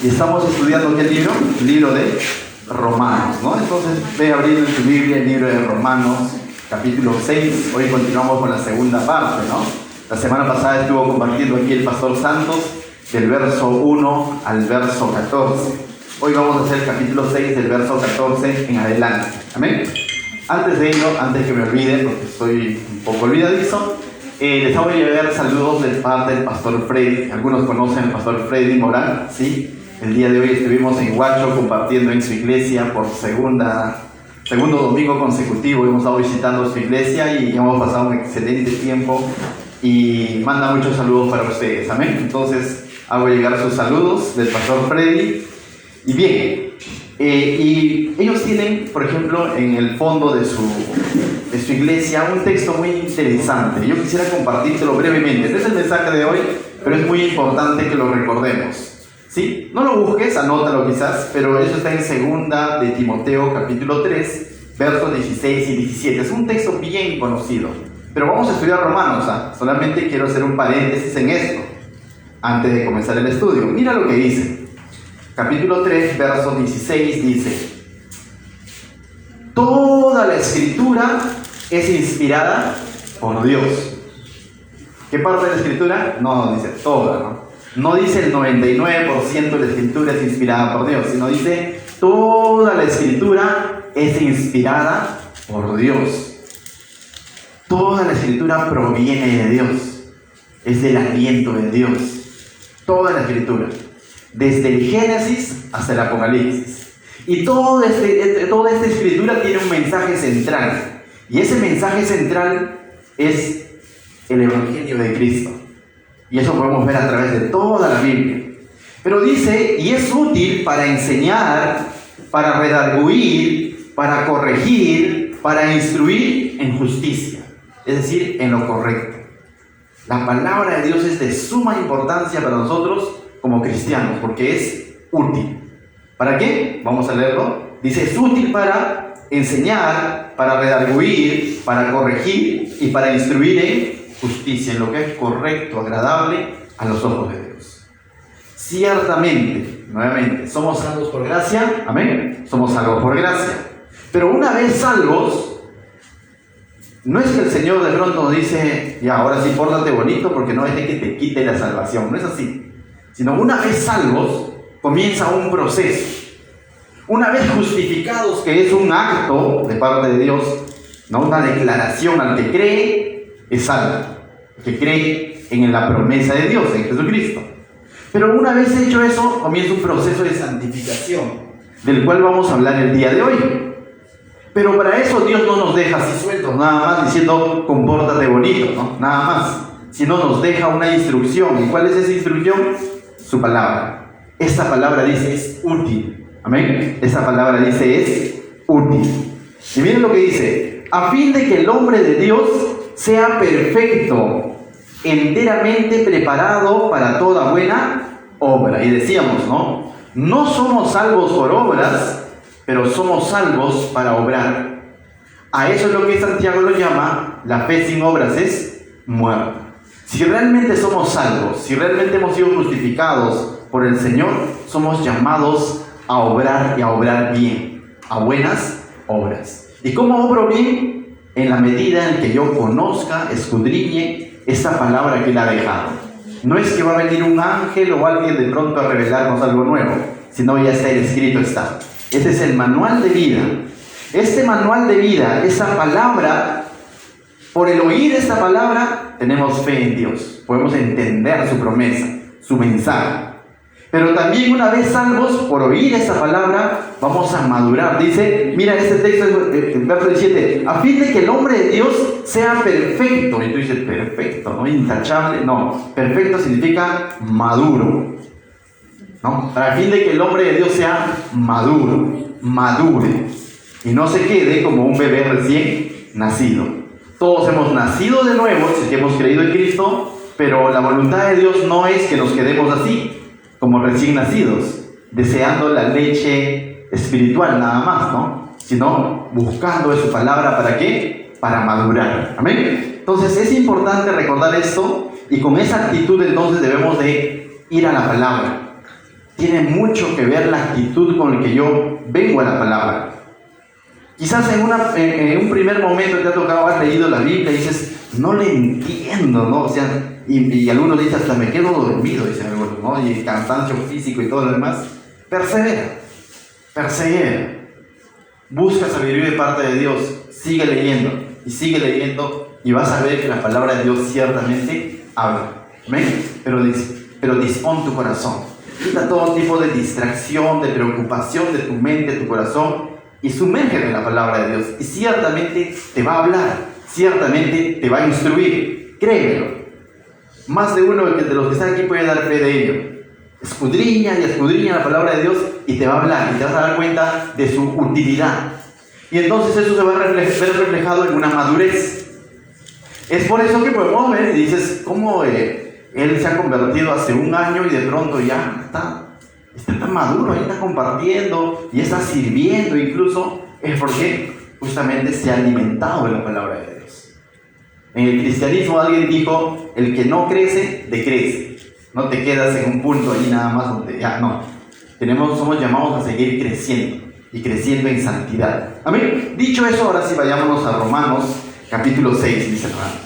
y estamos estudiando ¿qué libro? El libro de Romanos, ¿no? Entonces ve abriendo en tu Biblia el libro de Romanos, capítulo 6. Hoy continuamos con la segunda parte, ¿no? La semana pasada estuvo compartiendo aquí el pastor Santos del verso 1 al verso 14. Hoy vamos a hacer el capítulo 6 del verso 14 en adelante. Amén. Antes de ello, antes que me olvide, porque estoy un poco olvidadizo, les voy a llevar saludos de parte del pastor Freddy. Algunos conocen al pastor Freddy Morán, ¿sí? El día de hoy estuvimos en Huacho compartiendo en su iglesia por segundo domingo consecutivo. Hemos estado visitando su iglesia y hemos pasado un excelente tiempo y manda muchos saludos para ustedes, amén. Entonces hago llegar sus saludos del pastor Freddy. Y bien, y ellos tienen, por ejemplo, en el fondo de su iglesia un texto muy interesante. Yo quisiera compartírtelo brevemente. No es el mensaje de hoy, pero es muy importante que lo recordemos, ¿sí? No lo busques, anótalo quizás, pero eso está en segunda de Timoteo capítulo 3, versos 16 y 17. Es un texto bien conocido, pero vamos a estudiar Romanos, ¿ah? Solamente quiero hacer un paréntesis en esto, antes de comenzar el estudio. Mira lo que dice. Capítulo 3, verso 16 dice: toda la escritura es inspirada por Dios. ¿Qué parte de la escritura? No dice toda, ¿no? No dice el 99% de la escritura es inspirada por Dios, sino dice toda la escritura es inspirada por Dios. Toda la escritura proviene de Dios, es del aliento de Dios. Toda la escritura, desde el Génesis hasta el Apocalipsis. Y toda esta escritura tiene un mensaje central, y ese mensaje central es el Evangelio de Cristo. Y eso podemos ver a través de toda la Biblia. Pero dice, y es útil para enseñar, para redarguir, para corregir, para instruir en justicia, es decir, en lo correcto. La palabra de Dios es de suma importancia para nosotros como cristianos, porque es útil. ¿Para qué? Vamos a leerlo. Dice, es útil para enseñar, para redarguir, para corregir y para instruir en justicia, en lo que es correcto, agradable a los ojos de Dios. Ciertamente, nuevamente, somos salvos por gracia, amén, somos salvos por gracia, pero una vez salvos, no es que el Señor de pronto nos dice, ya, ahora sí, pórtate bonito porque no es de que te quite la salvación, no es así, sino una vez salvos, comienza un proceso. Una vez justificados, que es un acto de parte de Dios, no una declaración, al que cree es salvo, que cree en la promesa de Dios, en Jesucristo. Pero una vez hecho eso, comienza un proceso de santificación, del cual vamos a hablar el día de hoy. Pero para eso Dios no nos deja así sueltos, nada más diciendo, compórtate bonito, ¿no? Nada más, sino nos deja una instrucción. ¿Y cuál es esa instrucción? Su palabra. Esta palabra dice es útil, amén. Esta palabra dice es útil. Y miren lo que dice: a fin de que el hombre de Dios sea perfecto, enteramente preparado para toda buena obra. Y decíamos, ¿no? No somos salvos por obras, pero somos salvos para obrar. A eso es lo que Santiago lo llama, la fe sin obras es muerta. Si realmente somos salvos, si realmente hemos sido justificados por el Señor, somos llamados a obrar y a obrar bien, a buenas obras. ¿Y cómo obro bien? En la medida en que yo conozca, escudriñe esta palabra que Él ha dejado. No es que va a venir un ángel o alguien de pronto a revelarnos algo nuevo, sino ya está escrito, está. Este es el manual de vida. Este manual de vida, esa palabra, por el oír esta palabra, tenemos fe en Dios. Podemos entender su promesa, su mensaje. Pero también una vez salvos, por oír esta palabra, vamos a madurar. Dice, mira este texto, el verso 17, a fin de que el hombre de Dios sea perfecto. Y tú dices, perfecto, ¿no? Intachable. No, perfecto significa maduro, ¿no? Para fin de que el hombre de Dios sea maduro, madure, y no se quede como un bebé recién nacido. Todos hemos nacido de nuevo, si es que hemos creído en Cristo, pero la voluntad de Dios no es que nos quedemos así, como recién nacidos, deseando la leche espiritual nada más, ¿no? Sino buscando de su palabra, ¿para qué? Para madurar, ¿amén? Entonces es importante recordar esto, y con esa actitud entonces debemos de ir a la palabra. tiene mucho que ver la actitud con la que yo vengo a la palabra. Quizás en un primer momento te ha tocado, has leído la Biblia y dices, no le entiendo, ¿no? O sea, y algunos dicen, hasta me quedo dormido, dicen algunos, ¿no? Y cansancio físico y todo lo demás. Persevera. Busca sabiduría de parte de Dios. Sigue leyendo y vas a ver que la palabra de Dios ciertamente habla. ¿Ven? Pero dispón tu corazón. Quita todo tipo de distracción, de preocupación de tu mente, de tu corazón, y sumérgete en la palabra de Dios. Y ciertamente te va a hablar, ciertamente te va a instruir. Créemelo. Más de uno de los que están aquí puede dar fe de ello. Escudriña la palabra de Dios y te va a hablar y te vas a dar cuenta de su utilidad. Y entonces eso se va a ver reflejado en una madurez. Es por eso que podemos ver, y dices, cómo él se ha convertido hace un año y de pronto ya está tan maduro, ahí está compartiendo y está sirviendo incluso. Es porque justamente se ha alimentado de la palabra de Dios. En el cristianismo alguien dijo, el que no crece, decrece. No te quedas en un punto ahí nada más donde ya no. Somos llamados a seguir creciendo y creciendo en santidad. Amén. Dicho eso, ahora sí vayámonos a Romanos capítulo 6, mis hermanos.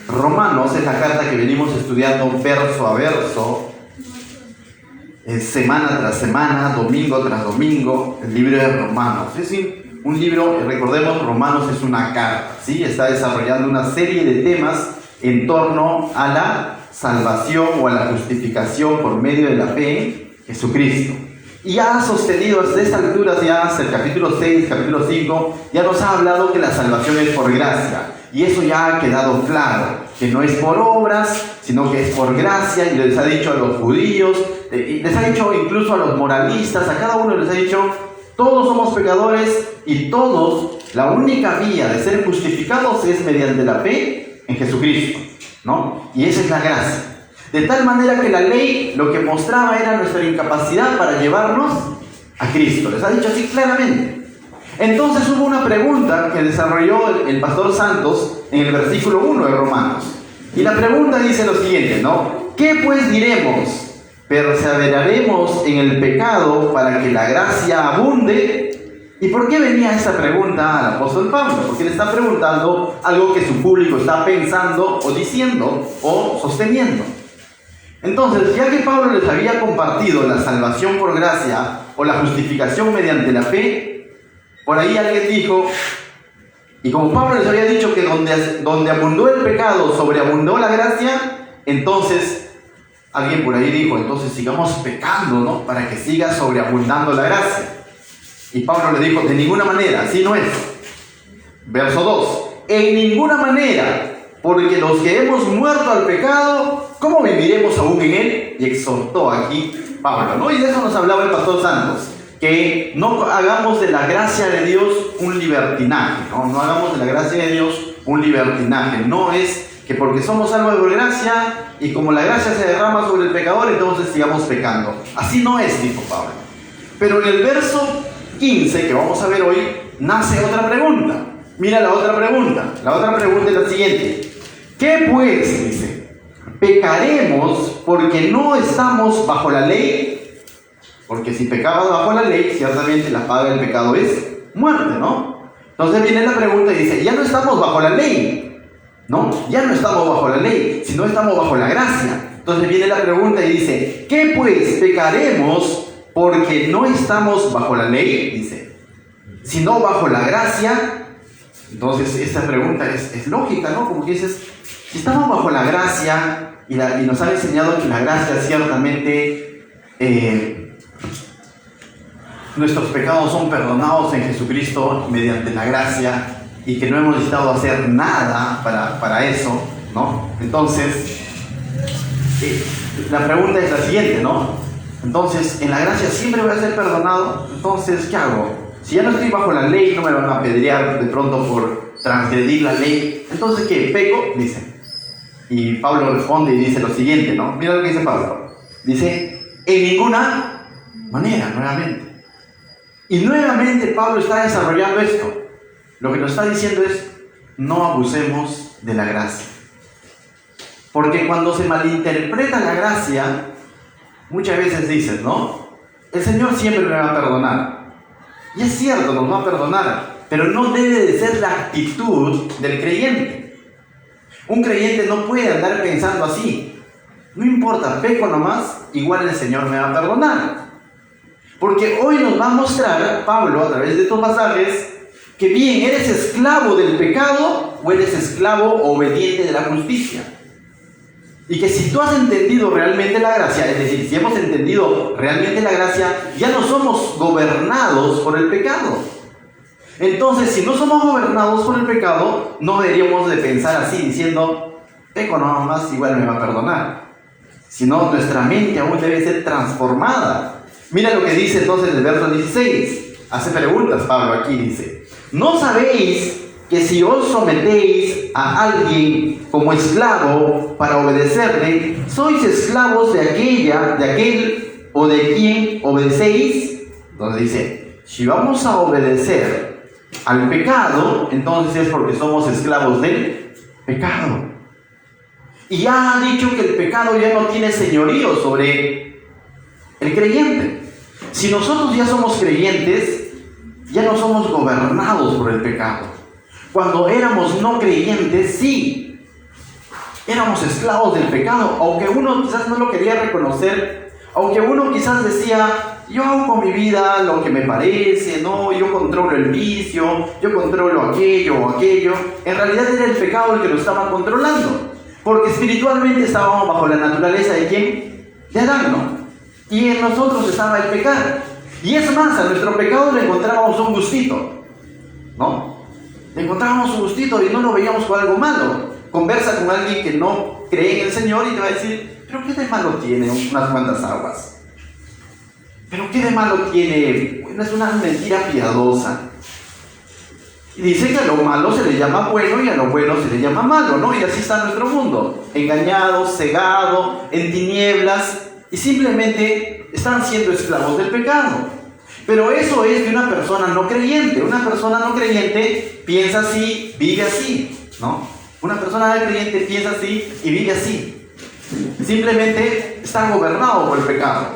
Romanos es la carta que venimos estudiando verso a verso, semana tras semana, domingo tras domingo, el libro de Romanos. Es un libro, recordemos, Romanos es una carta, ¿sí? Está desarrollando una serie de temas en torno a la salvación o a la justificación por medio de la fe en Jesucristo. Y ya ha sostenido desde esta altura, ya hasta el capítulo 6, capítulo 5, ya nos ha hablado que la salvación es por gracia. Y eso ya ha quedado claro, que no es por obras, sino que es por gracia. Y les ha dicho a los judíos, les ha dicho incluso a los moralistas, a cada uno les ha dicho, todos somos pecadores y todos, la única vía de ser justificados es mediante la fe en Jesucristo, ¿no? Y esa es la gracia. De tal manera que la ley lo que mostraba era nuestra incapacidad para llevarnos a Cristo. Les ha dicho así claramente. Entonces hubo una pregunta que desarrolló el pastor Santos en el versículo 1 de Romanos. Y la pregunta dice lo siguiente, ¿no? ¿Qué pues diremos? ¿Perseveraremos en el pecado para que la gracia abunde? ¿Y por qué venía esa pregunta al apóstol Pablo? Porque le está preguntando algo que su público está pensando o diciendo o sosteniendo. Entonces, ya que Pablo les había compartido la salvación por gracia o la justificación mediante la fe, por ahí alguien dijo, y como Pablo les había dicho que donde abundó el pecado, sobreabundó la gracia, entonces alguien por ahí dijo, entonces sigamos pecando, ¿no? Para que siga sobreabundando la gracia. Y Pablo le dijo, de ninguna manera, así no es. Verso 2, en ninguna manera, porque los que hemos muerto al pecado, ¿cómo viviremos aún en él? Y exhortó aquí Pablo, ¿no? Y de eso nos hablaba el pastor Santos, que no hagamos de la gracia de Dios un libertinaje, ¿no? No hagamos de la gracia de Dios un libertinaje. No es que porque somos salvos por gracia y como la gracia se derrama sobre el pecador, entonces sigamos pecando. Así no es, dijo Pablo. Pero en el verso 15 que vamos a ver hoy, nace otra pregunta. Mira la otra pregunta. La otra pregunta es la siguiente. ¿Qué pues? Dice, ¿pecaremos porque no estamos bajo la ley? Porque si pecamos bajo la ley, ciertamente la paga del pecado es muerte, ¿no? Entonces viene la pregunta y dice, ya no estamos bajo la ley, ¿no? Ya no estamos bajo la ley, sino estamos bajo la gracia. Entonces viene la pregunta y dice, ¿qué pues pecaremos porque no estamos bajo la ley? Dice, sino bajo la gracia. Entonces esta pregunta es lógica, ¿no? Como que dices, si estamos bajo la gracia y nos han enseñado que la gracia ciertamente nuestros pecados son perdonados en Jesucristo mediante la gracia y que no hemos necesitado hacer nada para eso, ¿no? Entonces, la pregunta es la siguiente, ¿no? Entonces, en la gracia siempre voy a ser perdonado, entonces, ¿qué hago? Si ya no estoy bajo la ley, no me van a apedrear de pronto por transgredir la ley, entonces, ¿qué? ¿Peco? Dice. Y Pablo responde y dice lo siguiente, ¿no? Mira lo que dice Pablo. Dice, en ninguna manera, nuevamente. Y nuevamente Pablo está desarrollando esto. Lo que nos está diciendo es, no abusemos de la gracia. Porque cuando se malinterpreta la gracia, muchas veces dices, ¿no? El Señor siempre me va a perdonar. Y es cierto, nos va a perdonar, pero no debe de ser la actitud del creyente. Un creyente no puede andar pensando así. No importa, peco nomás, igual el Señor me va a perdonar. Porque hoy nos va a mostrar Pablo, a través de estos pasajes, que bien, ¿eres esclavo del pecado o eres esclavo obediente de la justicia? Y que si tú has entendido realmente la gracia, es decir, si hemos entendido realmente la gracia, ya no somos gobernados por el pecado. Entonces, si no somos gobernados por el pecado, no deberíamos de pensar así, diciendo, peco nomás, igual me va a perdonar. Sino nuestra mente aún debe ser transformada. Mira lo que dice entonces el verso 16. Hace preguntas Pablo aquí, dice, ¿no sabéis que si os sometéis a alguien como esclavo para obedecerle, sois esclavos de aquel o de quien obedecéis? Entonces dice, si vamos a obedecer al pecado, entonces es porque somos esclavos del pecado. Y ya ha dicho que el pecado ya no tiene señorío sobre el creyente. Si nosotros ya somos creyentes, ya no somos gobernados por el pecado. Cuando éramos no creyentes, sí, éramos esclavos del pecado, aunque uno quizás no lo quería reconocer, aunque uno quizás decía, yo hago con mi vida lo que me parece, no, yo controlo el vicio, yo controlo aquello o aquello. En realidad era el pecado el que lo estaba controlando, porque espiritualmente estábamos bajo la naturaleza de ¿quién? De Adán, ¿no? Y en nosotros estaba el pecado. Y es más, a nuestro pecado le encontrábamos un gustito, ¿no? Le encontrábamos un gustito y no lo veíamos como algo malo. Conversa con alguien que no cree en el Señor y te va a decir, ¿pero qué de malo tiene unas cuantas aguas? ¿Pero qué de malo tiene? Bueno, es una mentira piadosa. Y dice que a lo malo se le llama bueno y a lo bueno se le llama malo, ¿no? Y así está nuestro mundo, engañado, cegado, en tinieblas, y simplemente están siendo esclavos del pecado. Pero eso es de una persona no creyente. Una persona no creyente piensa así, vive así, ¿no? Una persona no creyente piensa así y vive así. Simplemente están gobernados por el pecado.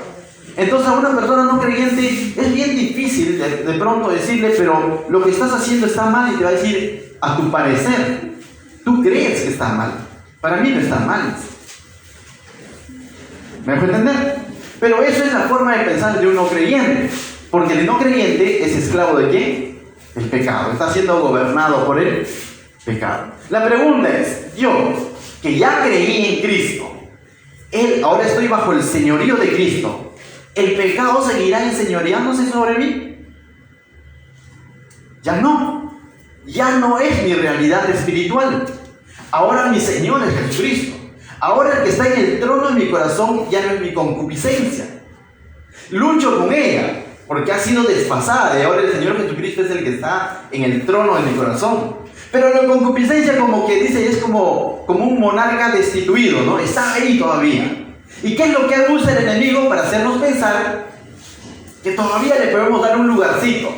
Entonces a una persona no creyente es bien difícil de pronto decirle, pero lo que estás haciendo está mal, y te va a decir, a tu parecer, tú crees que está mal. Para mí no está mal. ¿Me dejo entender? Pero eso es la forma de pensar de un no creyente. Porque el no creyente es esclavo de ¿quién? El pecado. Está siendo gobernado por el pecado. La pregunta es, yo, que ya creí en Cristo, ahora estoy bajo el señorío de Cristo, ¿el pecado seguirá enseñoreándose sobre mí? Ya no. Ya no es mi realidad espiritual. Ahora mi Señor es Jesucristo. Ahora el que está en el trono de mi corazón ya no es mi concupiscencia. Lucho con ella, porque ha sido desfasada, y ahora el Señor Jesucristo es el que está en el trono de mi corazón. Pero la concupiscencia, como que dice, es como un monarca destituido, ¿no? Está ahí todavía. ¿Y qué es lo que usa el enemigo para hacernos pensar que todavía le podemos dar un lugarcito?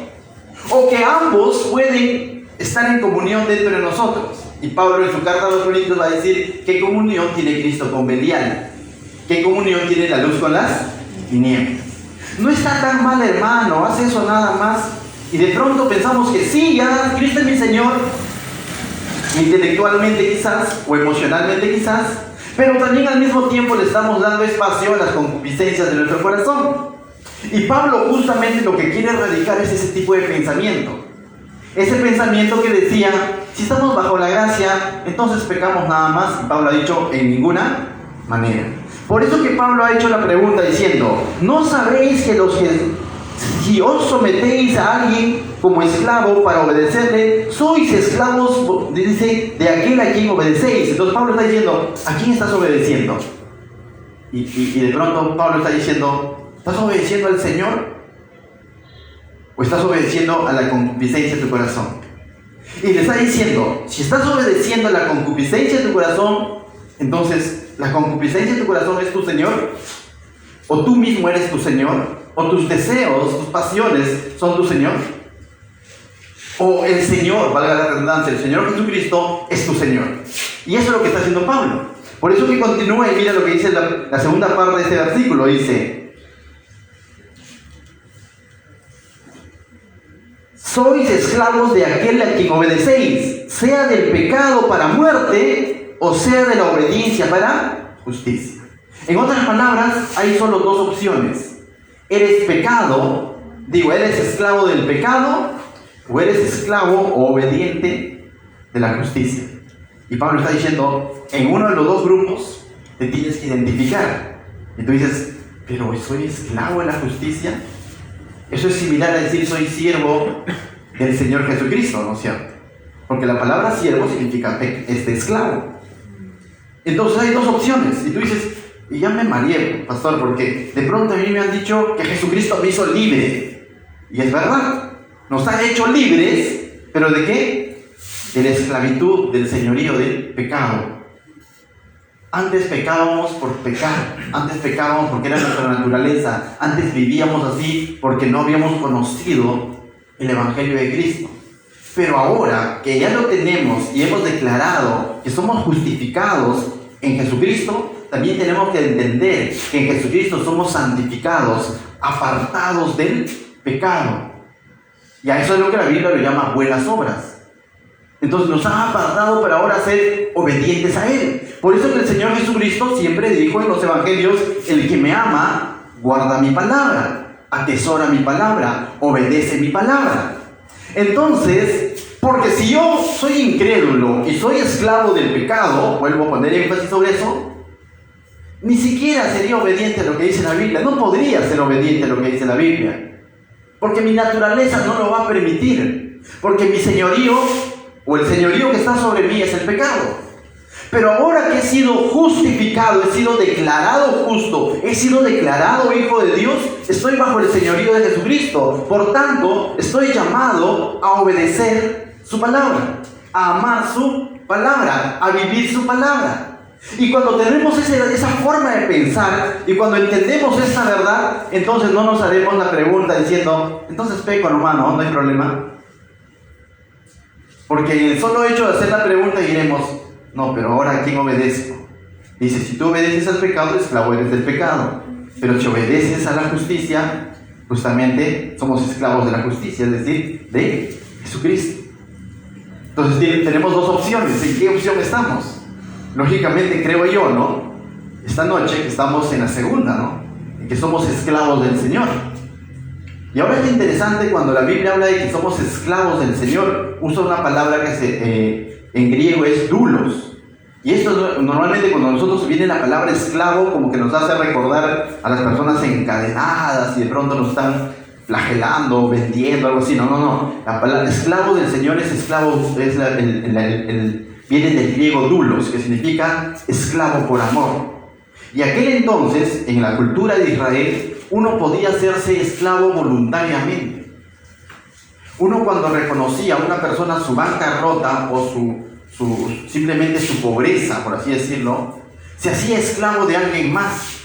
O que ambos pueden estar en comunión dentro de nosotros. Y Pablo en su carta a los Corintios va a decir, ¿qué comunión tiene Cristo con Belial? ¿Qué comunión tiene la luz con las tinieblas? No está tan mal, hermano, haz eso nada más. Y de pronto pensamos que sí, ya Cristo es mi Señor, intelectualmente quizás, o emocionalmente quizás, pero también al mismo tiempo le estamos dando espacio a las concupiscencias de nuestro corazón. Y Pablo justamente lo que quiere erradicar es ese tipo de pensamiento. Ese pensamiento que decía, si estamos bajo la gracia, entonces pecamos nada más. Y Pablo ha dicho, en ninguna manera. Por eso que Pablo ha hecho la pregunta diciendo, ¿no sabéis que si os sometéis a alguien como esclavo para obedecerle, sois esclavos, dice, de aquel a quien obedecéis? Entonces Pablo está diciendo, ¿a quién estás obedeciendo? Y de pronto Pablo está diciendo, ¿estás obedeciendo al Señor? ¿O estás obedeciendo a la concupiscencia de tu corazón? Y le está diciendo, si estás obedeciendo a la concupiscencia de tu corazón, entonces la concupiscencia de tu corazón es tu Señor, o tú mismo eres tu Señor, o tus deseos, tus pasiones son tu Señor, o el Señor, valga la redundancia, el Señor Jesucristo es tu Señor. Y eso es lo que está haciendo Pablo. Por eso que continúa y mira lo que dice la segunda parte de este versículo. Dice: sois esclavos de aquel a quien obedecéis, sea del pecado para muerte o sea de la obediencia para justicia. En otras palabras, hay solo dos opciones. Eres eres esclavo del pecado o eres esclavo o obediente de la justicia. Y Pablo está diciendo, en uno de los dos grupos te tienes que identificar. Y tú dices, pero ¿soy esclavo de la justicia? Eso es similar a decir soy siervo del Señor Jesucristo, ¿no es cierto? Porque la palabra siervo significa esclavo. Entonces hay dos opciones. Y tú dices, y ya me mareé, pastor, porque de pronto a mí me han dicho que Jesucristo me hizo libre. Y es verdad, nos ha hecho libres, pero ¿de qué? De la esclavitud, del señorío del pecado. Antes pecábamos por pecar, antes pecábamos porque era nuestra naturaleza, antes vivíamos así porque no habíamos conocido el Evangelio de Cristo. Pero ahora que ya lo tenemos y hemos declarado que somos justificados en Jesucristo, también tenemos que entender que en Jesucristo somos santificados, apartados del pecado. Y a eso es lo que la Biblia lo llama buenas obras. Entonces nos ha apartado para ahora ser obedientes a Él. Por eso que el Señor Jesucristo siempre dijo en los Evangelios: el que me ama, guarda mi palabra, atesora mi palabra, obedece mi palabra. Entonces, porque si yo soy incrédulo y soy esclavo del pecado, vuelvo a poner énfasis sobre eso, ni siquiera sería obediente a lo que dice la Biblia. No podría ser obediente a lo que dice la Biblia, porque mi naturaleza no lo va a permitir, porque mi señorío o el señorío que está sobre mí es el pecado. Pero ahora que he sido justificado, he sido declarado justo, he sido declarado hijo de Dios, estoy bajo el señorío de Jesucristo. Por tanto, estoy llamado a obedecer su palabra, a amar su palabra, a vivir su palabra. Y cuando tenemos esa forma de pensar y cuando entendemos esta verdad, entonces no nos haremos la pregunta diciendo, entonces peco nomás, no hay problema. Porque el solo hecho de hacer la pregunta diremos, no, pero ahora ¿a quién obedezco? Dice, si tú obedeces al pecado, esclavo eres del pecado. Pero si obedeces a la justicia, justamente somos esclavos de la justicia, es decir, de Jesucristo. Entonces tenemos dos opciones. ¿En qué opción estamos? Lógicamente creo yo, ¿no? Esta noche que estamos en la segunda, ¿no? En que somos esclavos del Señor. Y ahora es interesante cuando la Biblia habla de que somos esclavos del Señor, usa una palabra que en griego es doulos. Y esto normalmente cuando nosotros viene la palabra esclavo, como que nos hace recordar a las personas encadenadas y de pronto nos están flagelando, vendiendo, algo así. No. La palabra esclavo del Señor es esclavo, viene del griego doulos, que significa esclavo por amor. Y aquel entonces, en la cultura de Israel, uno podía hacerse esclavo voluntariamente. Uno cuando reconocía a una persona su bancarrota o simplemente su pobreza, por así decirlo, se hacía esclavo de alguien más,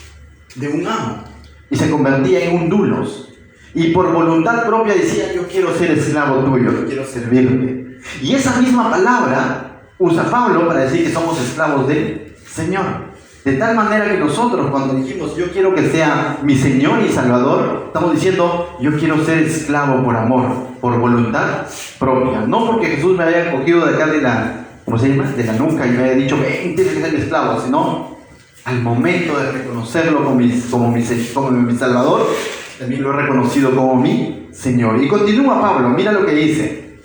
de un amo, y se convertía en un doulos. Y por voluntad propia decía, yo quiero ser esclavo tuyo, yo quiero servirte. Y esa misma palabra usa Pablo para decir que somos esclavos del Señor. De tal manera que nosotros cuando dijimos yo quiero que sea mi Señor y Salvador, estamos diciendo yo quiero ser esclavo por amor, por voluntad propia. No porque Jesús me haya cogido de acá de la nuca y me haya dicho ven, tienes que ser mi esclavo, sino al momento de reconocerlo como mi Salvador, también lo he reconocido como mi Señor. Y continúa Pablo, mira lo que dice.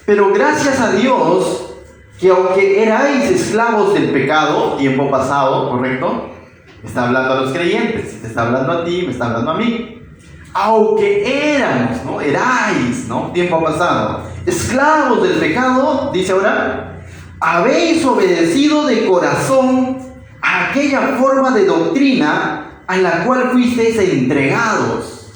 Pero gracias a Dios, que aunque erais esclavos del pecado, tiempo pasado, ¿correcto? Está hablando a los creyentes, te está hablando a ti, me está hablando a mí. Aunque éramos, ¿no? Erais, ¿no? Tiempo pasado, esclavos del pecado, dice ahora, habéis obedecido de corazón a aquella forma de doctrina a la cual fuisteis entregados.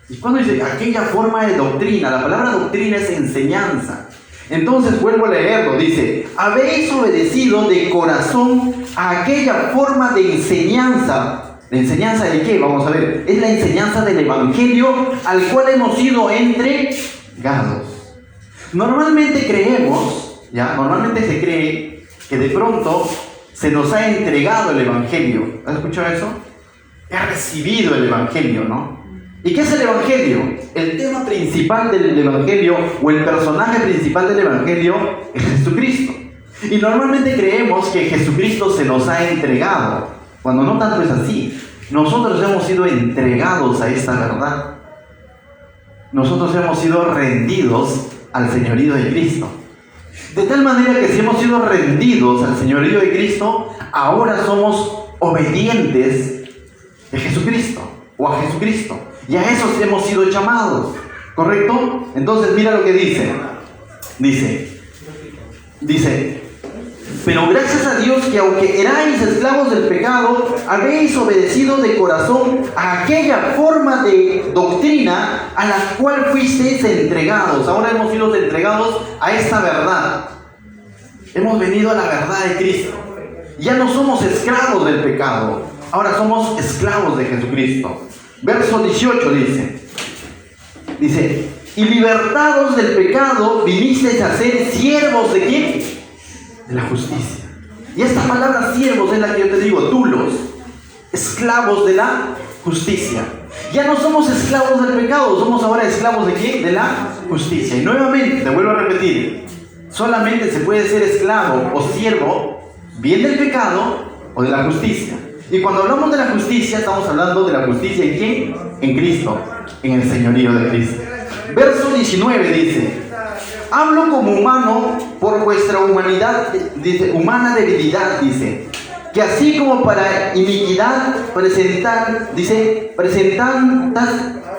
Y cuando dice aquella forma de doctrina, la palabra doctrina es enseñanza. Entonces vuelvo a leerlo, dice, habéis obedecido de corazón a aquella forma de enseñanza. ¿La enseñanza de qué? Vamos a ver, es la enseñanza del Evangelio al cual hemos sido entregados. Normalmente se cree que de pronto se nos ha entregado el Evangelio. ¿Has escuchado eso? He recibido el Evangelio, ¿no? ¿Y qué es el Evangelio? El tema principal del Evangelio, o el personaje principal del Evangelio, es Jesucristo. Y normalmente creemos que Jesucristo se nos ha entregado, cuando no tanto es así. Nosotros hemos sido entregados a esta verdad. Nosotros hemos sido rendidos al señorío de Cristo. De tal manera que si hemos sido rendidos al señorío de Cristo, ahora somos obedientes de Jesucristo, o a Jesucristo. Y a esos hemos sido llamados, ¿correcto? Entonces mira lo que dice. Dice, pero gracias a Dios que aunque erais esclavos del pecado, habéis obedecido de corazón a aquella forma de doctrina a la cual fuisteis entregados. Ahora hemos sido entregados a esta verdad. Hemos venido a la verdad de Cristo. Ya no somos esclavos del pecado, ahora somos esclavos de Jesucristo. Verso 18 dice, y libertados del pecado, vinisteis a ser siervos ¿de quién? De la justicia. Y esta palabra siervos es la que yo te digo, dulos, esclavos de la justicia. Ya no somos esclavos del pecado, somos ahora esclavos ¿de quién? De la justicia. Y nuevamente, te vuelvo a repetir, solamente se puede ser esclavo o siervo bien del pecado o de la justicia. Y cuando hablamos de la justicia, estamos hablando de la justicia ¿en quién? En Cristo, en el señorío de Cristo. Verso 19 dice, hablo como humano por vuestra humanidad, dice, humana debilidad, dice, que así como para iniquidad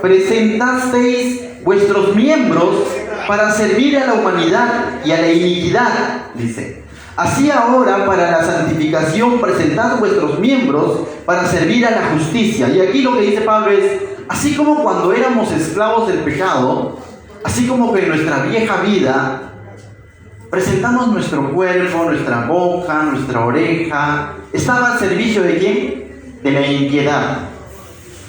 presentasteis vuestros miembros para servir a la humanidad y a la iniquidad, dice. Así ahora para la santificación presentad vuestros miembros para servir a la justicia. Y aquí lo que dice Pablo es, así como cuando éramos esclavos del pecado, así como que en nuestra vieja vida presentamos nuestro cuerpo, nuestra boca, nuestra oreja, estaba al servicio ¿de quién? De la impiedad,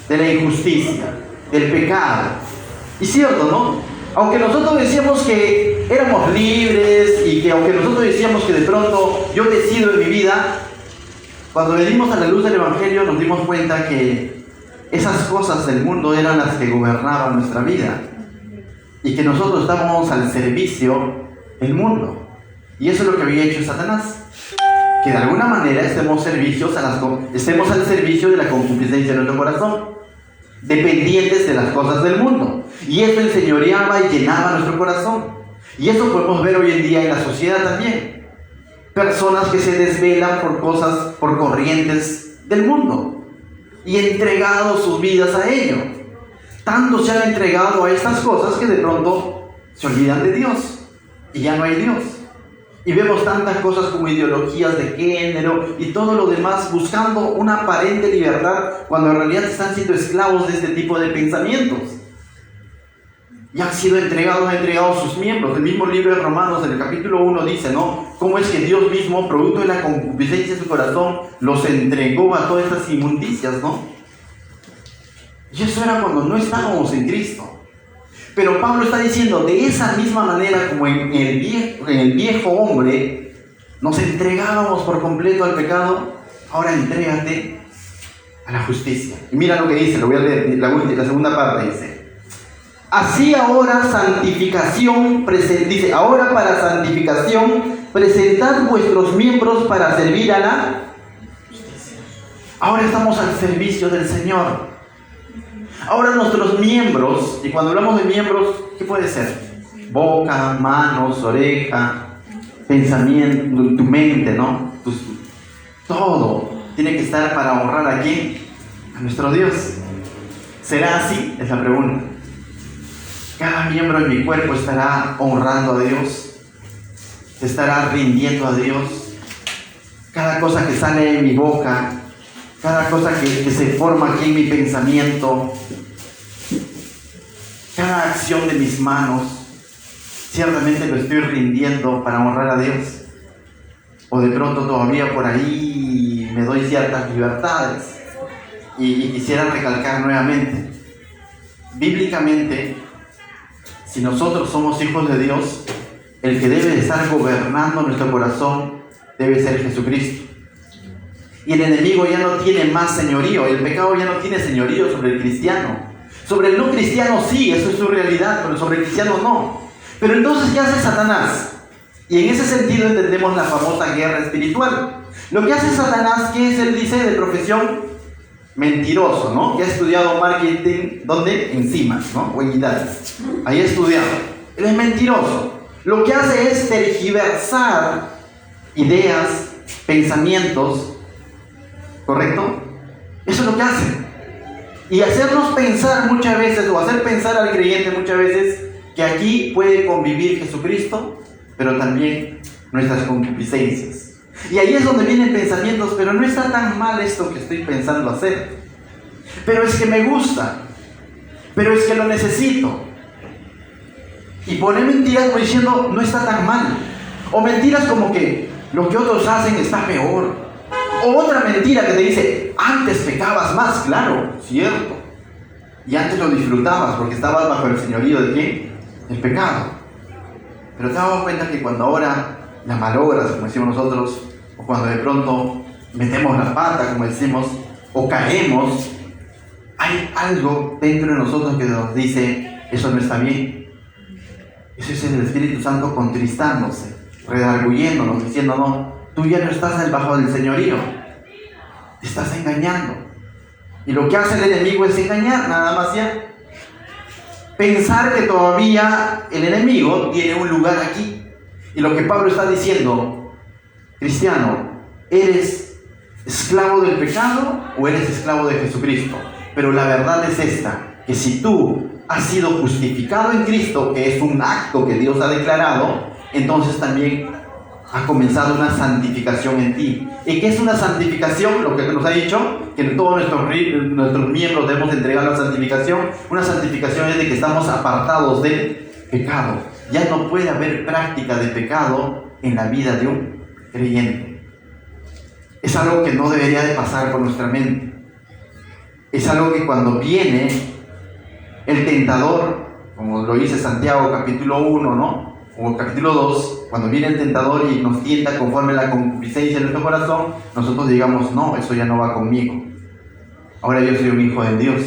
de la injusticia, del pecado. Y cierto, ¿no? Aunque nosotros decíamos que éramos libres y que aunque nosotros decíamos que de pronto yo decido en mi vida, cuando venimos a la luz del Evangelio nos dimos cuenta que esas cosas del mundo eran las que gobernaban nuestra vida y que nosotros estábamos al servicio del mundo. Y eso es lo que había hecho Satanás, que de alguna manera estemos al servicio de la concupiscencia de nuestro corazón, dependientes de las cosas del mundo. Y eso enseñoreaba y llenaba nuestro corazón. Y eso podemos ver hoy en día en la sociedad también. Personas que se desvelan por cosas, por corrientes del mundo y entregado sus vidas a ello. Tanto se han entregado a estas cosas que de pronto se olvidan de Dios y ya no hay Dios. Y vemos tantas cosas como ideologías de género y todo lo demás buscando una aparente libertad cuando en realidad están siendo esclavos de este tipo de pensamientos. Y han sido entregados sus miembros. El mismo libro de Romanos, en el capítulo 1, dice, ¿no? Cómo es que Dios mismo, producto de la concupiscencia de su corazón, los entregó a todas estas inmundicias, ¿no? Y eso era cuando no estábamos en Cristo. Pero Pablo está diciendo, de esa misma manera como en el viejo hombre nos entregábamos por completo al pecado, ahora entrégate a la justicia. Y mira lo que dice, lo voy a leer, la segunda parte dice, así ahora santificación, dice, ahora para santificación presentad vuestros miembros para servir a la justicia. Ahora estamos al servicio del Señor. Ahora nuestros miembros, y cuando hablamos de miembros, ¿qué puede ser? Boca, manos, oreja, pensamiento, tu mente, ¿no? Todo tiene que estar para honrar a ¿quién? A nuestro Dios. ¿Será así? Es la pregunta. Cada miembro de mi cuerpo estará honrando a Dios, estará rindiendo a Dios. Cada cosa que sale de mi boca, cada cosa que se forma aquí en mi pensamiento, cada acción de mis manos, ciertamente lo estoy rindiendo para honrar a Dios. O de pronto todavía por ahí me doy ciertas libertades. Y quisiera recalcar nuevamente, bíblicamente, si nosotros somos hijos de Dios, el que debe de estar gobernando nuestro corazón debe ser Jesucristo. Y el enemigo ya no tiene más señorío, el pecado ya no tiene señorío sobre el cristiano. Sobre el no cristiano sí, eso es su realidad, pero sobre el cristiano no. Pero entonces, ¿qué hace Satanás? Y en ese sentido entendemos la famosa guerra espiritual. Lo que hace Satanás, ¿qué es? Él dice de profesión mentiroso, ¿no? Que ha estudiado marketing, ¿dónde? En CIMAS, ¿no? O en IDAS. Ahí ha estudiado. Él es mentiroso. Lo que hace es tergiversar ideas, pensamientos, ¿correcto? Eso es lo que hace. Y hacernos pensar muchas veces, o hacer pensar al creyente muchas veces, que aquí puede convivir Jesucristo, pero también nuestras concupiscencias. Y ahí es donde vienen pensamientos, pero no está tan mal esto que estoy pensando hacer. Pero es que me gusta. Pero es que lo necesito. Y pone mentiras como diciendo, no está tan mal. O mentiras como que lo que otros hacen está peor. O otra mentira que te dice, antes pecabas más, claro, cierto. Y antes lo disfrutabas porque estabas bajo el señorío de ¿qué? El pecado. Pero te has dado cuenta que cuando ahora la malogras, como decimos nosotros, o cuando de pronto metemos la pata, como decimos, o caemos, hay algo dentro de nosotros que nos dice, eso no está bien. Eso es el Espíritu Santo contristándose, redarguyéndonos, diciendo, no, tú ya no estás bajo el señorío, te estás engañando. Y lo que hace el enemigo es engañar, nada más ya. Pensar que todavía el enemigo tiene un lugar aquí. Y lo que Pablo está diciendo, cristiano, ¿eres esclavo del pecado o eres esclavo de Jesucristo? Pero la verdad es esta, que si tú has sido justificado en Cristo, que es un acto que Dios ha declarado, entonces también ha comenzado una santificación en ti. ¿Y qué es una santificación? Lo que nos ha dicho, que todos nuestros miembros debemos entregar la santificación. Una santificación es de que estamos apartados del pecado. Ya no puede haber práctica de pecado en la vida de un creyente. Es algo que no debería de pasar por nuestra mente. Es algo que cuando viene el tentador, como lo dice Santiago capítulo 1, ¿no? O capítulo 2, cuando viene el tentador y nos tienta conforme la concupiscencia de nuestro corazón, nosotros digamos, no, eso ya no va conmigo. Ahora yo soy un hijo de Dios.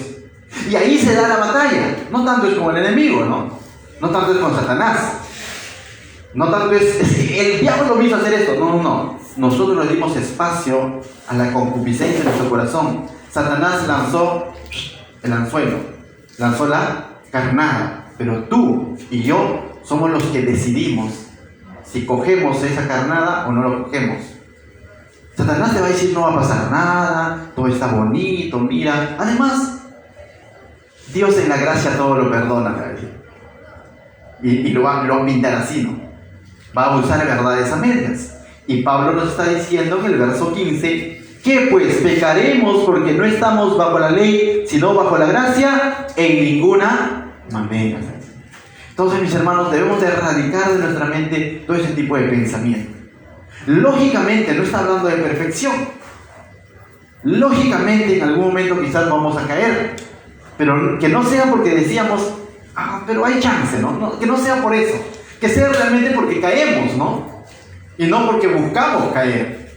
Y ahí se da la batalla. No tanto es con el enemigo, ¿no? No tanto es con Satanás. No tanto es el diablo me hizo hacer esto. No. Nosotros le dimos espacio a la concupiscencia de nuestro corazón. Satanás lanzó el anzuelo, lanzó la carnada, pero tú y yo somos los que decidimos si cogemos esa carnada o no lo cogemos. Satanás te va a decir, no va a pasar nada, todo está bonito, mira. Además, Dios en la gracia todo lo perdona, y lo va a pintar así, ¿no? Va a usar verdades a medias. Y Pablo nos está diciendo en el verso 15, que pues pecaremos porque no estamos bajo la ley, sino bajo la gracia, en ninguna manera. Entonces, mis hermanos, debemos de erradicar de nuestra mente todo ese tipo de pensamiento. Lógicamente, no está hablando de perfección. Lógicamente, en algún momento quizás vamos a caer. Pero que no sea porque decíamos, pero hay chance, ¿no? Que no sea por eso. Que sea realmente porque caemos, ¿no? Y no porque buscamos caer.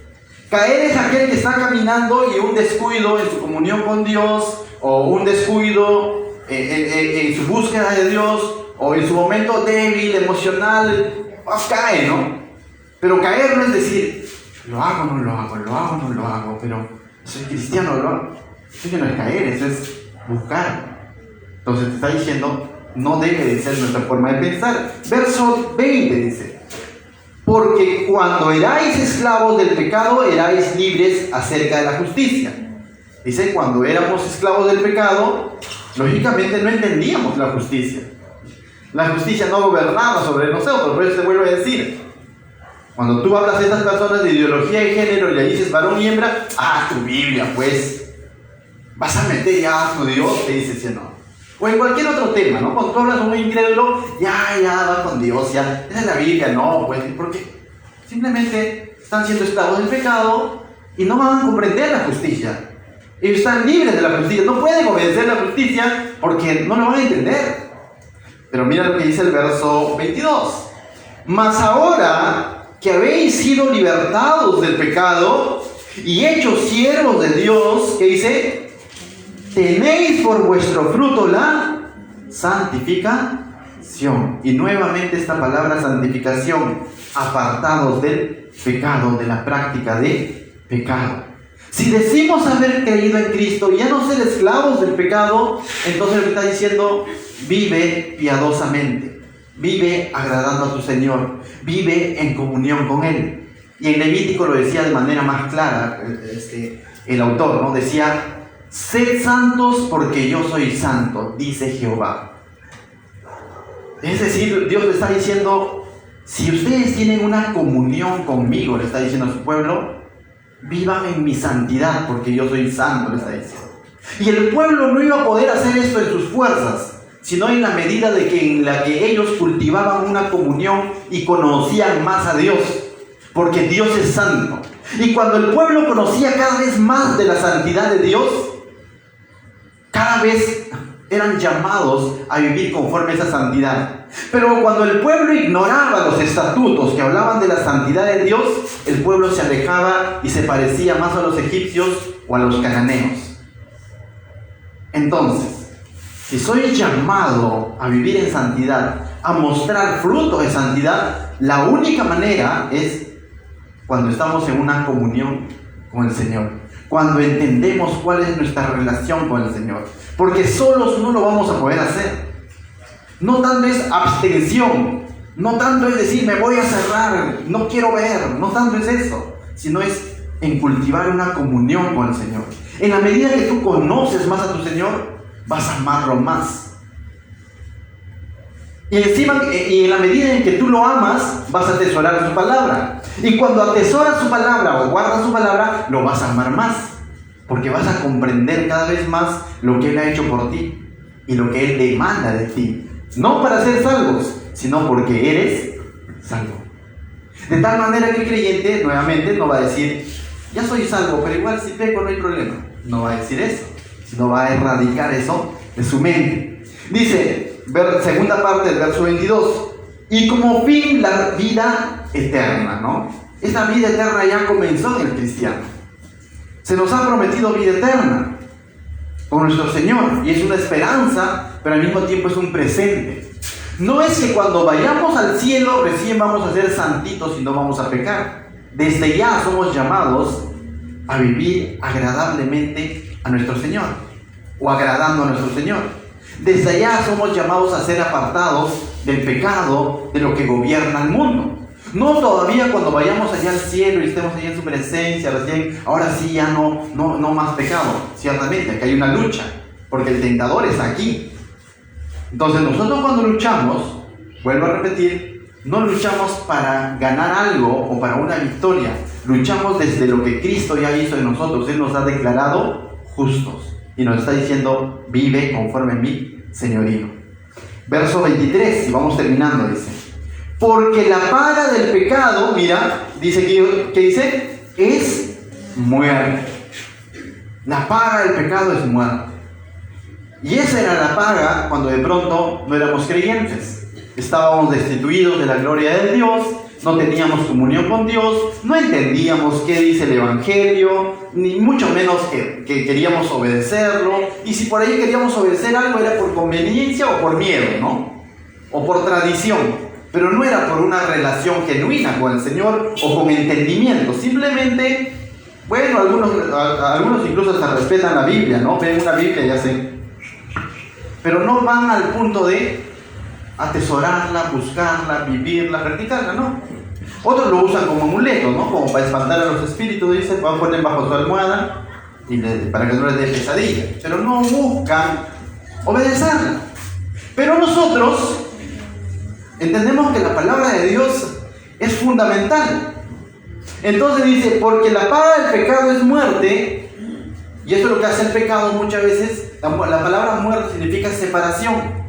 Caer es aquel que está caminando y un descuido en su comunión con Dios, o un descuido en su búsqueda de Dios, o en su momento débil, emocional, cae, ¿no? Pero caer no es decir, lo hago, no lo hago, lo hago, no lo hago, pero soy cristiano, ¿no? Eso ya no es caer, eso es buscar. Entonces te está diciendo, no debe de ser nuestra forma de pensar. Verso 20 dice, porque cuando erais esclavos del pecado, erais libres acerca de la justicia. Dice, cuando éramos esclavos del pecado, lógicamente no entendíamos la justicia. La justicia no gobernaba sobre nosotros, por eso se vuelve a decir. Cuando tú hablas a estas personas de ideología de género y le dices varón y hembra, tu Biblia, pues, vas a meter ya a tu Dios, te dice sí o no. O en cualquier otro tema, ¿no? Cuando tú hablas con un incrédulo, ya va con Dios, ya, esa es la Biblia, no, pues, porque simplemente están siendo esclavos del pecado y no van a comprender la justicia. Ellos están libres de la justicia, no pueden obedecer la justicia porque no lo van a entender. Pero mira lo que dice el verso 22. Mas ahora que habéis sido libertados del pecado y hechos siervos de Dios, ¿qué dice? Tenéis por vuestro fruto la santificación. Y nuevamente esta palabra santificación, apartados del pecado, de la práctica de pecado. Si decimos haber creído en Cristo y ya no ser esclavos del pecado, entonces lo que está diciendo, vive piadosamente, vive agradando a tu Señor, vive en comunión con Él. Y en Levítico lo decía de manera más clara, el autor, ¿no? Decía, sed santos porque yo soy santo, dice Jehová. Es decir, Dios le está diciendo, si ustedes tienen una comunión conmigo, le está diciendo a su pueblo, vivan en mi santidad porque yo soy santo, le está diciendo. Y el pueblo no iba a poder hacer esto en sus fuerzas, sino en la medida en la que ellos cultivaban una comunión y conocían más a Dios, porque Dios es santo. Y cuando el pueblo conocía cada vez más de la santidad de Dios, cada vez eran llamados a vivir conforme a esa santidad. Pero cuando el pueblo ignoraba los estatutos que hablaban de la santidad de Dios, el pueblo se alejaba y se parecía más a los egipcios o a los cananeos. Entonces, si soy llamado a vivir en santidad, a mostrar fruto de santidad, la única manera es cuando estamos en una comunión con el Señor, cuando entendemos cuál es nuestra relación con el Señor, porque solos no lo vamos a poder hacer. No tanto es abstención, no tanto es decir me voy a cerrar, no quiero ver, no tanto es eso, sino es en cultivar una comunión con el Señor. En la medida que tú conoces más a tu Señor, vas a amarlo más. Y encima, y en la medida en que tú lo amas, vas a atesorar su palabra. Y cuando atesoras su palabra o guardas su palabra, lo vas a amar más. Porque vas a comprender cada vez más lo que Él ha hecho por ti y lo que Él demanda de ti. No para ser salvos, sino porque eres salvo. De tal manera que el creyente, nuevamente, no va a decir, ya soy salvo, pero igual si peco no hay problema. No va a decir eso, sino va a erradicar eso de su mente. Dice, segunda parte del verso 22, y como fin la vida eterna, ¿no? Esta vida eterna ya comenzó en el cristiano. Se nos ha prometido vida eterna con nuestro Señor, y es una esperanza, pero al mismo tiempo es un presente. No es que cuando vayamos al cielo recién vamos a ser santitos y no vamos a pecar. Desde ya somos llamados a vivir agradablemente a nuestro Señor, o agradando a nuestro Señor. Desde allá somos llamados a ser apartados del pecado, de lo que gobierna el mundo. No todavía cuando vayamos allá al cielo y estemos allá en su presencia, recién, ahora sí ya no más pecado. Ciertamente, aquí hay una lucha, porque el tentador está aquí. Entonces nosotros cuando luchamos, vuelvo a repetir, no luchamos para ganar algo o para una victoria. Luchamos desde lo que Cristo ya hizo en nosotros. Él nos ha declarado justos. Y nos está diciendo, vive conforme a mi señorío. Verso 23, y vamos terminando, dice. Porque la paga del pecado, mira, dice ¿qué dice? Es muerte. La paga del pecado es muerte. Y esa era la paga cuando de pronto no éramos creyentes. Estábamos destituidos de la gloria de Dios, no teníamos comunión con Dios, no entendíamos qué dice el Evangelio, ni mucho menos que queríamos obedecerlo. Y si por ahí queríamos obedecer algo era por conveniencia o por miedo, ¿no? O por tradición, pero no era por una relación genuina con el Señor o con entendimiento. Simplemente, bueno, algunos incluso hasta respetan la Biblia, ¿no? Ven una Biblia y hacen, pero no van al punto de atesorarla, buscarla, vivirla, practicarla, ¿no? Otros lo usan como amuleto, ¿no? Como para espantar a los espíritus, dicen, van a poner bajo su almohada para que no les dé pesadilla, pero no buscan obedecerla. Pero nosotros entendemos que la palabra de Dios es fundamental. Entonces dice, porque la paga del pecado es muerte, y eso es lo que hace el pecado muchas veces. La palabra muerte significa separación.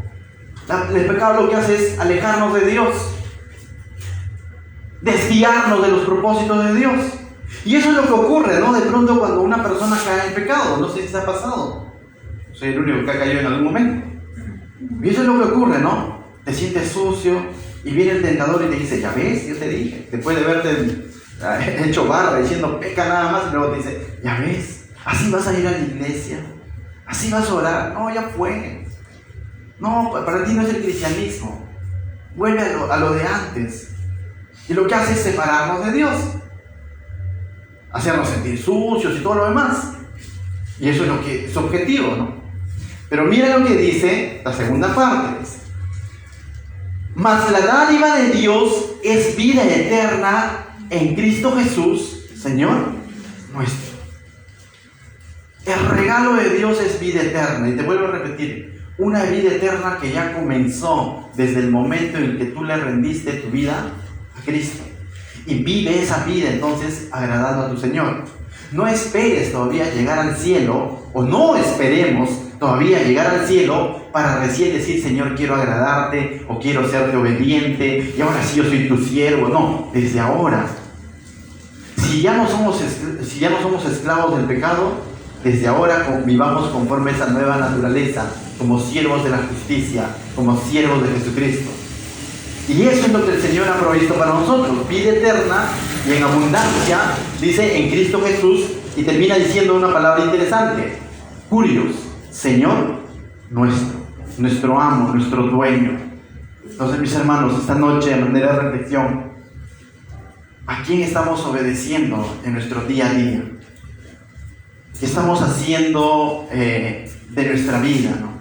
El pecado lo que hace es alejarnos de Dios, desviarnos de los propósitos de Dios. Y eso es lo que ocurre, ¿no? De pronto cuando una persona cae en pecado, no sé si se ha pasado. Soy el único que ha caído en algún momento. Y eso es lo que ocurre, ¿no? Te sientes sucio y viene el tentador y te dice, ya ves, yo te dije, después de verte hecho barra diciendo peca nada más, y luego te dice, ya ves, así vas a ir a la iglesia, así vas a orar. No, ya fue. No, para ti no es el cristianismo. Vuelve a lo de antes. Y lo que hace es separarnos de Dios, hacernos sentir sucios y todo lo demás. Y eso es lo que es objetivo, ¿no? Pero mira lo que dice la segunda parte. Mas la dádiva de Dios es vida eterna en Cristo Jesús, Señor nuestro. El regalo de Dios es vida eterna. Y te vuelvo a repetir, una vida eterna que ya comenzó desde el momento en el que tú le rendiste tu vida a Cristo. Y vive esa vida entonces agradando a tu Señor. No esperes todavía llegar al cielo, o no esperemos todavía llegar al cielo para recién decir, Señor, quiero agradarte, o quiero serte obediente, y ahora sí yo soy tu siervo. No, desde ahora. Si ya no somos esclavos del pecado, desde ahora vivamos conforme a esa nueva naturaleza, como siervos de la justicia, como siervos de Jesucristo. Y eso es lo que el Señor ha provisto para nosotros, vida eterna y en abundancia, dice en Cristo Jesús, y termina diciendo una palabra interesante, Curios, Señor nuestro, nuestro amo, nuestro dueño. Entonces, mis hermanos, esta noche, de manera de reflexión, ¿a quién estamos obedeciendo en nuestro día a día? ¿Qué estamos haciendo de nuestra vida, ¿no?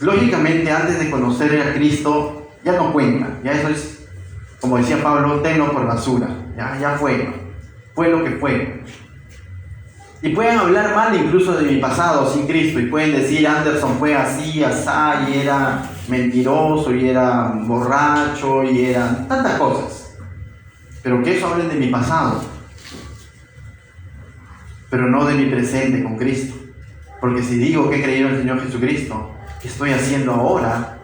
Lógicamente, antes de conocer a Cristo, ya no cuenta. Ya eso es, como decía Pablo, tenlo por basura. Ya fue, ¿no? Fue lo que fue. Y pueden hablar mal incluso de mi pasado sin Cristo, y pueden decir, Anderson fue así, asá, y era mentiroso, y era borracho, y eran tantas cosas. Pero que eso hablen de mi pasado, pero no de mi presente con Cristo. Porque si digo que he creído en el Señor Jesucristo, ¿qué estoy haciendo ahora?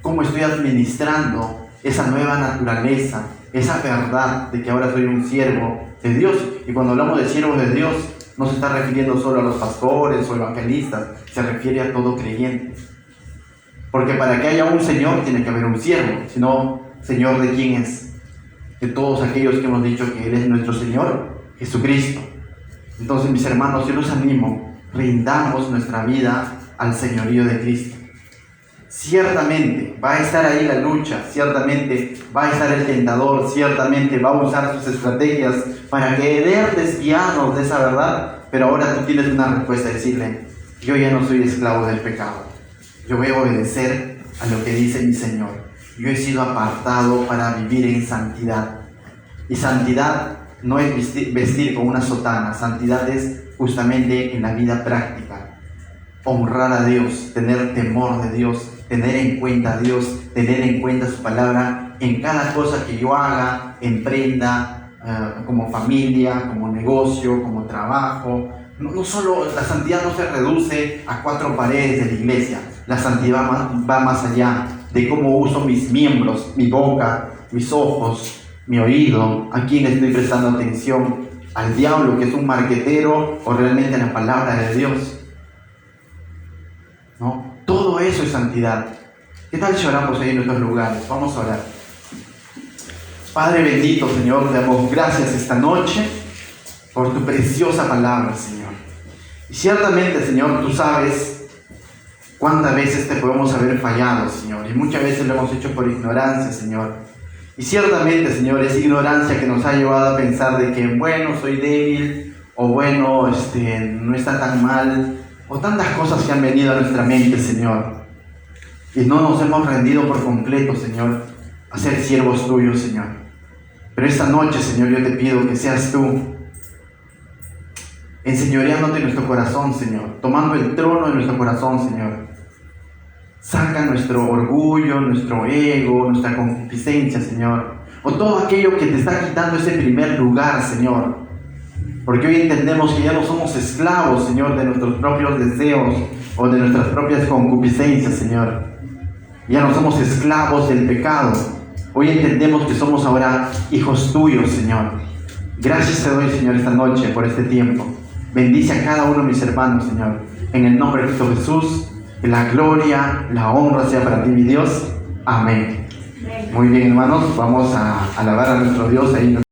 ¿Cómo estoy administrando esa nueva naturaleza, esa verdad de que ahora soy un siervo de Dios? Y cuando hablamos de siervos de Dios, no se está refiriendo solo a los pastores o evangelistas, se refiere a todo creyente. Porque para que haya un Señor, tiene que haber un siervo. Si no, ¿Señor de quién es? De todos aquellos que hemos dicho que Él es nuestro Señor, Jesucristo. Entonces, mis hermanos, yo los animo, rindamos nuestra vida al señorío de Cristo. Ciertamente va a estar ahí la lucha, ciertamente va a estar el tentador, ciertamente va a usar sus estrategias para querer desviarnos de esa verdad, pero ahora tú tienes una respuesta, decirle, yo ya no soy esclavo del pecado, yo voy a obedecer a lo que dice mi Señor. Yo he sido apartado para vivir en santidad, y santidad no es vestir con una sotana, santidad es justamente en la vida práctica, honrar a Dios, tener temor de Dios, tener en cuenta a Dios, tener en cuenta su palabra en cada cosa que yo haga, emprenda, como familia, como negocio, como trabajo. No solo, la santidad no se reduce a 4 paredes de la iglesia, la santidad va más allá de cómo uso mis miembros, mi boca, mis ojos, mi oído, a quién estoy prestando atención, al diablo que es un marquetero o realmente a la palabra de Dios, ¿no? Todo eso es santidad. ¿Qué tal si oramos ahí en nuestros lugares? Vamos a orar. Padre bendito, Señor, te damos gracias esta noche por tu preciosa palabra, Señor. Y ciertamente, Señor, tú sabes cuántas veces te podemos haber fallado, Señor, y muchas veces lo hemos hecho por ignorancia, Señor. Y ciertamente, Señor, es ignorancia que nos ha llevado a pensar de que, bueno, soy débil, o bueno, no está tan mal, o tantas cosas que han venido a nuestra mente, Señor. Y no nos hemos rendido por completo, Señor, a ser siervos tuyos, Señor. Pero esta noche, Señor, yo te pido que seas tú enseñoreándote en nuestro corazón, Señor, tomando el trono de nuestro corazón, Señor. Saca nuestro orgullo, nuestro ego, nuestra concupiscencia, Señor, o todo aquello que te está quitando ese primer lugar, Señor. Porque hoy entendemos que ya no somos esclavos, Señor, de nuestros propios deseos o de nuestras propias concupiscencias, Señor. Ya no somos esclavos del pecado. Hoy entendemos que somos ahora hijos tuyos, Señor. Gracias te doy, Señor, esta noche por este tiempo. Bendice a cada uno de mis hermanos, Señor. En el nombre de Cristo Jesús, que la gloria, la honra sea para ti, mi Dios. Amén. Muy bien, hermanos, vamos a alabar a nuestro Dios ahí.